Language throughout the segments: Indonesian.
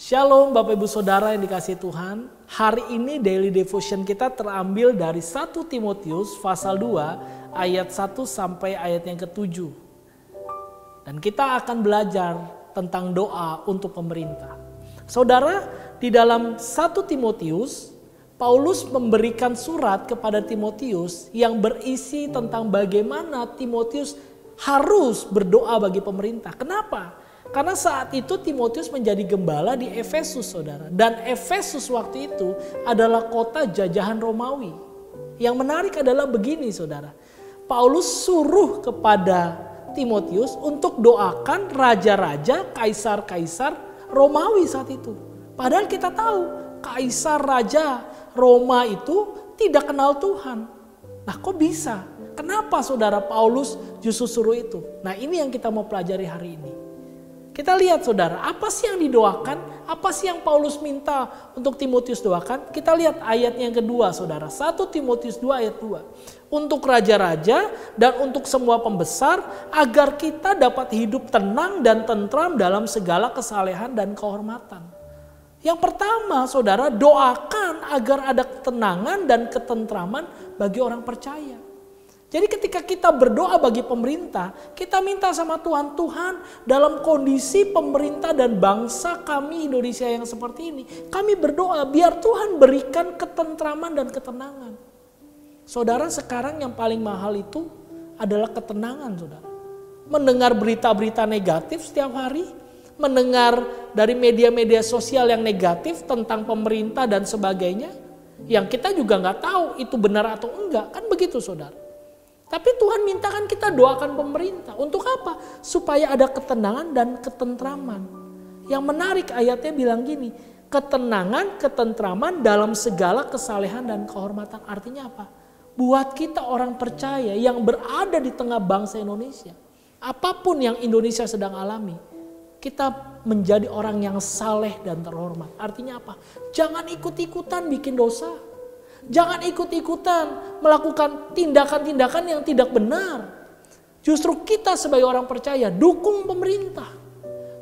Shalom Bapak Ibu Saudara yang dikasihi Tuhan. Hari ini daily devotion kita terambil dari 1 Timotius pasal 2 ayat 1 sampai ayat yang ke-7. Dan kita akan belajar tentang doa untuk pemerintah. Saudara, di dalam 1 Timotius, Paulus memberikan surat kepada Timotius yang berisi tentang bagaimana Timotius harus berdoa bagi pemerintah. Kenapa? Karena saat itu Timotius menjadi gembala di Efesus, saudara. Dan Efesus waktu itu adalah kota jajahan Romawi. Yang menarik adalah begini, saudara. Paulus suruh kepada Timotius untuk doakan raja-raja, kaisar-kaisar Romawi saat itu. Padahal kita tahu, kaisar raja Roma itu tidak kenal Tuhan. Nah, kok bisa? Kenapa saudara Paulus justru suruh itu? Nah, ini yang kita mau pelajari hari ini. Kita lihat saudara, apa sih yang didoakan? Apa sih yang Paulus minta untuk Timotius doakan? Kita lihat ayat yang kedua saudara. 1 Timotius 2 ayat 2. Untuk raja-raja dan untuk semua pembesar agar kita dapat hidup tenang dan tentram dalam segala kesalehan dan kehormatan. Yang pertama saudara, doakan agar ada ketenangan dan ketentraman bagi orang percaya. Jadi ketika kita berdoa bagi pemerintah, kita minta sama Tuhan, Tuhan dalam kondisi pemerintah dan bangsa kami Indonesia yang seperti ini, kami berdoa biar Tuhan berikan ketentraman dan ketenangan. Saudara, sekarang yang paling mahal itu adalah ketenangan, saudara. Mendengar berita-berita negatif setiap hari, mendengar dari media-media sosial yang negatif tentang pemerintah dan sebagainya, yang kita juga nggak tahu itu benar atau enggak, kan begitu saudara. Tapi Tuhan mintakan kita doakan pemerintah. Untuk apa? Supaya ada ketenangan dan ketentraman. Yang menarik ayatnya bilang gini, ketenangan, ketentraman dalam segala kesalehan dan kehormatan. Artinya apa? Buat kita orang percaya yang berada di tengah bangsa Indonesia, apapun yang Indonesia sedang alami, kita menjadi orang yang saleh dan terhormat. Artinya apa? Jangan ikut-ikutan bikin dosa. Jangan ikut-ikutan melakukan tindakan-tindakan yang tidak benar. Justru kita sebagai orang percaya dukung pemerintah.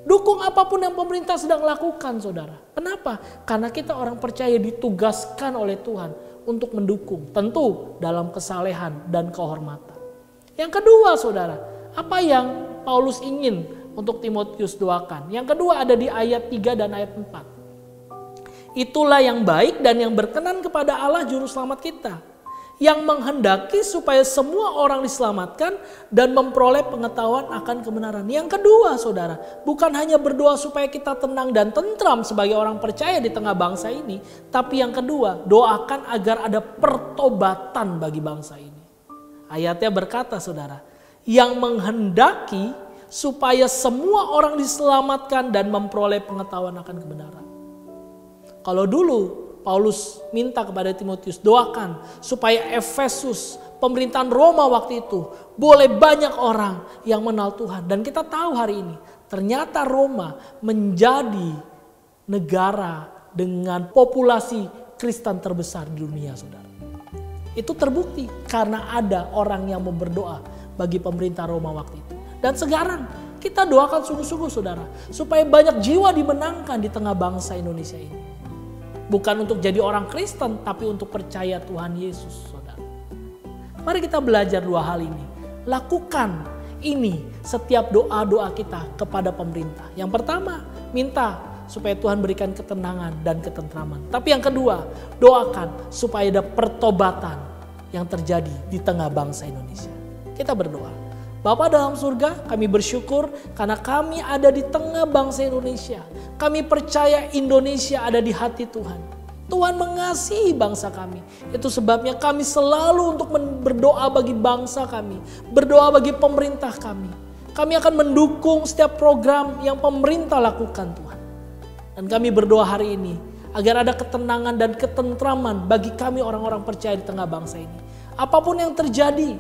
Dukung apapun yang pemerintah sedang lakukan, saudara. Kenapa? Karena kita orang percaya ditugaskan oleh Tuhan untuk mendukung. Tentu dalam kesalehan dan kehormatan. Yang kedua, saudara, apa yang Paulus ingin untuk Timotius doakan? Yang kedua ada di ayat 3 dan ayat 4. Itulah yang baik dan yang berkenan kepada Allah Juru Selamat kita, yang menghendaki supaya semua orang diselamatkan dan memperoleh pengetahuan akan kebenaran. Yang kedua saudara, bukan hanya berdoa supaya kita tenang dan tentram sebagai orang percaya di tengah bangsa ini, tapi yang kedua, doakan agar ada pertobatan bagi bangsa ini. Ayatnya berkata saudara, yang menghendaki supaya semua orang diselamatkan dan memperoleh pengetahuan akan kebenaran. Kalau dulu Paulus minta kepada Timotius, doakan supaya Efesus, pemerintahan Roma waktu itu, boleh banyak orang yang mengenal Tuhan. Dan kita tahu hari ini, ternyata Roma menjadi negara dengan populasi Kristen terbesar di dunia, saudara. Itu terbukti karena ada orang yang mau berdoa bagi pemerintah Roma waktu itu. Dan sekarang kita doakan sungguh-sungguh saudara, supaya banyak jiwa dimenangkan di tengah bangsa Indonesia ini. Bukan untuk jadi orang Kristen, tapi untuk percaya Tuhan Yesus, saudara. Mari kita belajar dua hal ini. Lakukan ini setiap doa-doa kita kepada pemerintah. Yang pertama, minta supaya Tuhan berikan ketenangan dan ketentraman. Tapi yang kedua, doakan supaya ada pertobatan yang terjadi di tengah bangsa Indonesia. Kita berdoa. Bapa dalam surga, kami bersyukur karena kami ada di tengah bangsa Indonesia. Kami percaya Indonesia ada di hati Tuhan. Tuhan mengasihi bangsa kami. Itu sebabnya kami selalu untuk berdoa bagi bangsa kami. Berdoa bagi pemerintah kami. Kami akan mendukung setiap program yang pemerintah lakukan Tuhan. Dan kami berdoa hari ini agar ada ketenangan dan ketentraman bagi kami orang-orang percaya di tengah bangsa ini. Apapun yang terjadi,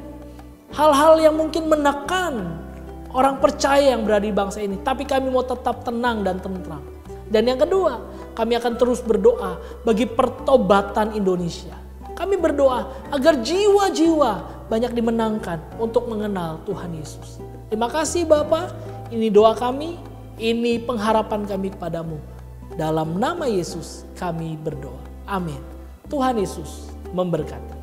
hal-hal yang mungkin menekan orang percaya yang berada di bangsa ini, tapi kami mau tetap tenang dan tentram. Dan yang kedua, kami akan terus berdoa bagi pertobatan Indonesia. Kami berdoa agar jiwa-jiwa banyak dimenangkan untuk mengenal Tuhan Yesus. Terima kasih Bapa, ini doa kami, ini pengharapan kami kepadamu. Dalam nama Yesus kami berdoa. Amin. Tuhan Yesus memberkati.